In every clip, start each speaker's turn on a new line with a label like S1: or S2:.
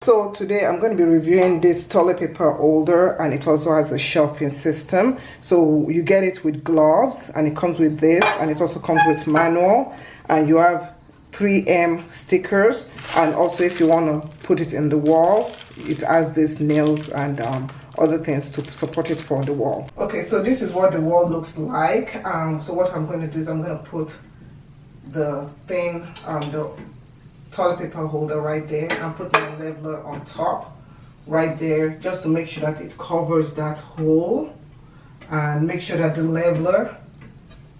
S1: So today I'm going to be reviewing this toilet paper holder, and it also has a shelving system. So you get it with gloves, and it comes with this, and it also comes with manual, and you have 3M stickers, and also if you want to put it in the wall, it has these nails and other things to support it for the wall. Okay, so this is what the wall looks like. So what I'm going to do is I'm going to put the thing, the toilet paper holder right there, and put my leveler on top right there, just to make sure that it covers that hole, and make sure that the leveler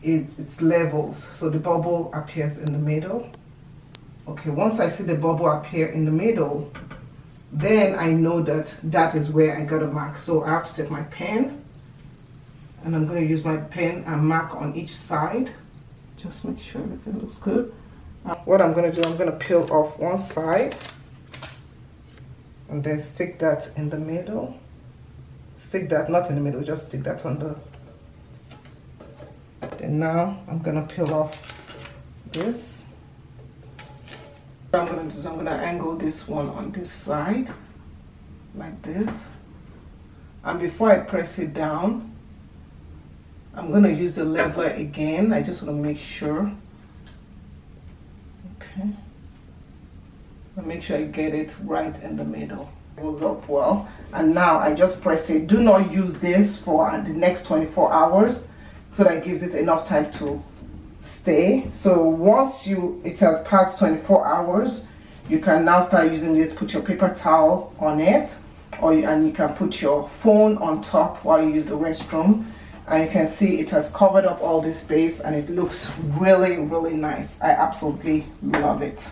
S1: it's levels so the bubble appears in the middle. Okay, once I see the bubble appear in the middle, then I know that that is where I got a mark. So I have to take my pen, and I'm going to use my pen and mark on each side. Just make sure everything looks good. What I'm going to do, I'm going to peel off one side and then stick that in the middle. Stick that, not in the middle, just stick that on the... And now I'm going to peel off this. What I'm going to do is I'm going to angle this one on this side like this. And before I press it down, I'm going to use the leveler again. I just want to make sure. Okay. I'll make sure I get it right in the middle. It goes up well. And now I just press it. Do not use this for the next 24 hours, so that it gives it enough time to stay. So once it has passed 24 hours, you can now start using this. Put your paper towel on it, and you can put your phone on top while you use the restroom. And you can see it has covered up all this space, and it looks really, really nice. I absolutely love it.